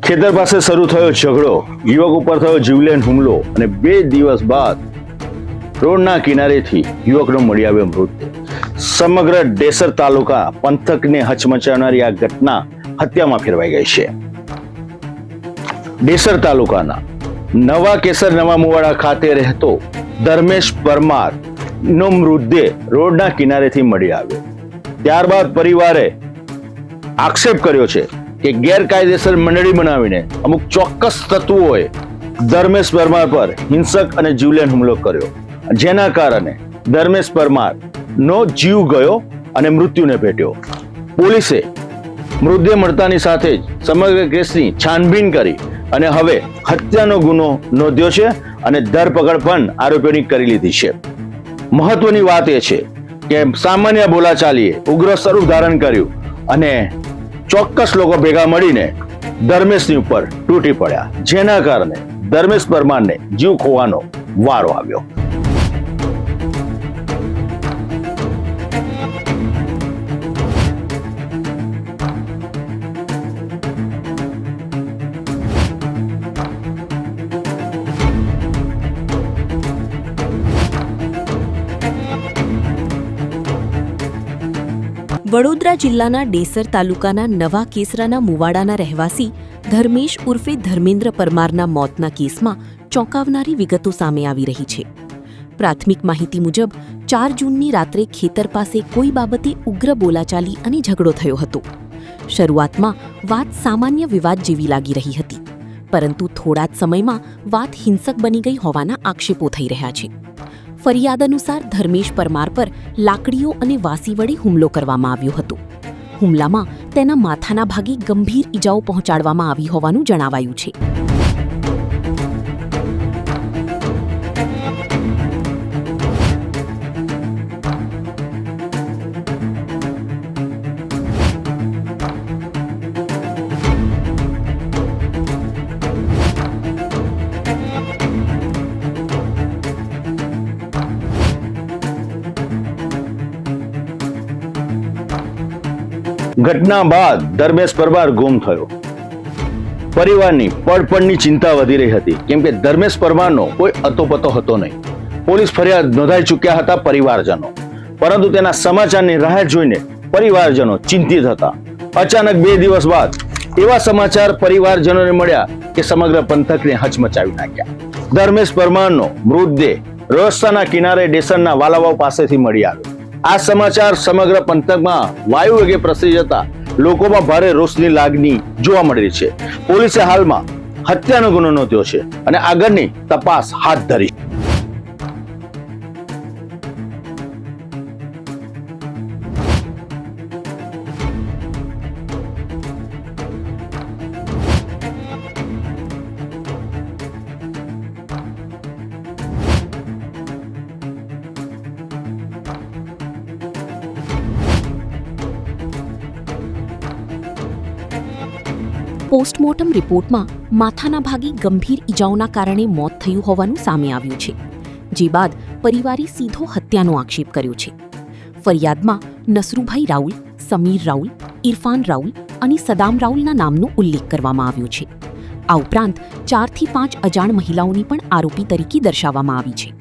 ખેતર પાસે શરૂ થયો ઝઘડો, યુવક ઉપર થયો જીવલેણ હુમલો અને 2 દિવસ બાદ રોડના કિનારેથી યુવકનો મળી આવ્યો મૃતદેહ. સમગ્ર ડેસર તાલુકા પંથકને હચમચાવનારી આ ઘટના હત્યામાં ફેરવાઈ ગઈ છે. ડેસર તાલુકાના નવા કેસર નવા મુવાડા ખાતે રહેતો ધર્મેશ પરમાર નો મૃતદેહ રોડના કિનારેથી મળી આવ્યો. ત્યારબાદ પરિવારે આક્ષેપ કર્યો છે કે ગેરકાયદેસર મંડળી બનાવીને અમુક ચોક્કસ તત્વોએ ધર્મેશ પરમાર પર હિંસક અને જીવલેણ હુમલો કર્યો, જેના કારણે ધર્મેશ પરમાર નો જીવ ગયો અને મૃત્યુને ભેટ્યો. પોલીસે મૃતદેહ મળતાની સાથે જ સમગ્ર કેસની છાનબીન કરી અને હવે હત્યાનો ગુનો નોંધ્યો છે અને ધરપકડ પણ આરોપીઓની કરી લીધી છે. મહત્વની વાત એ છે કે સામાન્ય બોલાચાલીએ ઉગ્ર સ્વરૂપ ધારણ કર્યું અને ચોક્કસ લોકો ભેગા મળીને ધર્મેશની ઉપર તૂટી પડ્યા, જેના કારણે ધર્મેશ પરમારને જીવ ખોવાનો વારો આવ્યો. વડોદરા જિલ્લાના ડેસર તાલુકાના નવા કેસરાના મુવાડાના રહેવાસી ધર્મેશ ઉર્ફે ધર્મેન્દ્ર પરમારના મોતના કેસમાં ચોંકાવનારી વિગતો સામે આવી રહી છે. પ્રાથમિક માહિતી મુજબ 4 જૂનની રાત્રે ખેતર પાસે કોઈ બાબતે ઉગ્ર બોલાચાલી અને ઝઘડો થયો હતો. શરૂઆતમાં વાત સામાન્ય વિવાદ જેવી લાગી રહી હતી, પરંતુ થોડા જ સમયમાં વાત હિંસક બની ગઈ હોવાના આક્ષેપો થઈ રહ્યા છે. ફરિયાદ અનુસાર ધર્મેશ પરમાર પર લાકડીઓ અને વાસી વડે હુમલો કરવામાં આવ્યો હતો. હુમલામાં તેના માથાના ભાગે ગંભીર ઈજાઓ પહોંચાડવામાં આવી હોવાનું જણાવાયું છે. ઘટના બાદ ધર્મેશ પરમાર ગુમ થયો. પરિવારની પડપડની ચિંતા વધી રહી હતી, કેમ કે ધર્મેશ પરમારનો કોઈ અતોપતો હતો નહીં. પોલીસ ફરિયાદ નોંધાઈ ચૂક્યા હતા પરિવારજનો, પરંતુ તેના સમાચારની રાહ જોઈને પરિવારજનો ચિંતિત હતા. અચાનક 2 દિવસ બાદ એવા સમાચાર પરિવારજનોને મળ્યા કે સમગ્ર પંથકને હચમચાવી નાખ્યા. ધર્મેશ પરમારનો મૃતદેહ રસ્તાના કિનારે ડેસરના વાલાવાવ પાસેથી મળી આવ્યો. આ સમાચાર સમગ્ર પંથકમાં વાયુ વેગે પ્રસરી જતા લોકોમાં ભારે રોષની લાગણી જોવા મળી છે. પોલીસે હાલમાં હત્યાનો ગુનો નોંધ્યો છે અને આગળની તપાસ હાથ ધરી. પોસ્ટમોર્ટમ રિપોર્ટમાં માથાના ભાગે ગંભીર ઈજાઓના કારણે મોત થયું હોવાનું સામે આવ્યું છે, જે બાદ પરિવારે સીધો હત્યાનો આક્ષેપ કર્યો છે. ફરિયાદમાં નસરુભાઈ રાઉલ, સમીર રાઉલ, ઇરફાન રાઉલ અને સદામ રાઉલના નામનો ઉલ્લેખ કરવામાં આવ્યો છે. આ ઉપરાંત 4 થી 5 અજાણ મહિલાઓની પણ આરોપી તરીકે દર્શાવવામાં આવી છે.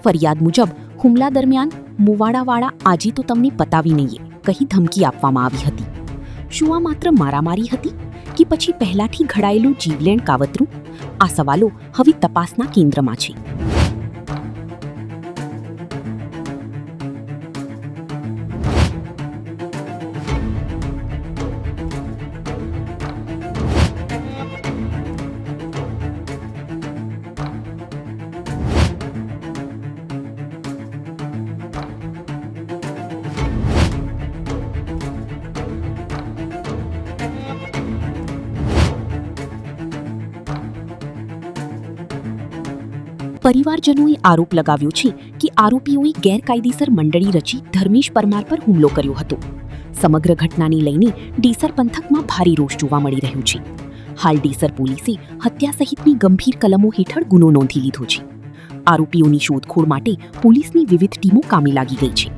ફરિયાદ મુજબ હુમલા દરમિયાન મુવાડાવાળા આજે તો તમને પતાવી નહીં કહી ધમકી આપવામાં આવી હતી. શું આ માત્ર મારામારી હતી કે પછી પહેલાથી ઘડાયેલું જીવલેણ કાવતરું? આ સવાલો હવે તપાસના કેન્દ્રમાં છે. પરિવારજનોએ આરોપ લગાવ્યો છે કે આરોપીઓએ ગેરકાયદેસર મંડળી રચી ધર્મેશ પરમાર પર હુમલો કર્યો હતો. સમગ્ર ઘટનાને લઈને ડેસર પંથકમાં ભારે રોષ જોવા મળી રહ્યો છે. હાલ ડેસર પોલીસે હત્યા સહિતની ગંભીર કલમો હેઠળ ગુનો નોંધી લીધો છે. આરોપીઓની શોધખોળ માટે પોલીસની વિવિધ ટીમો કામે લાગી ગઈ છે.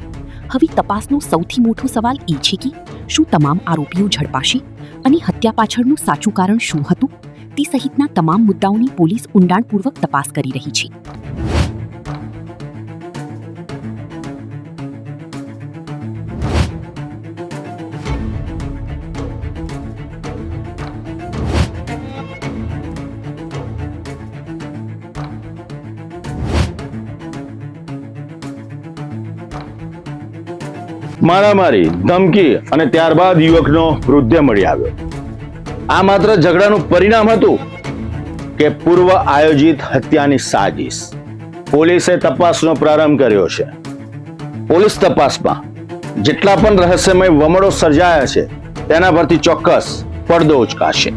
હવે તપાસનો સૌથી મોટો સવાલ એ છે કે શું તમામ આરોપીઓ ઝડપાશે અને હત્યા પાછળનું સાચું કારણ શું હતું તે સહિતના તમામ મુદ્દાઓની પોલીસ ઊંડાણપૂર્વક તપાસ કરી રહી છે. મારામારી, ધમકી અને ત્યારબાદ યુવકનો મૃતદેહ મળી આવ્યો. આ માત્ર ઝઘડાનું પરિણામ હતું કે પૂર્વ આયોજિત હત્યાની સાજિશ? પોલીસે તપાસનો પ્રારંભ કર્યો છે. પોલીસ તપાસમાં જેટલા પણ રહસ્યમય વમળો સર્જાયા છે તેના પરથી ચોક્કસ પડદો ઉચકાશે.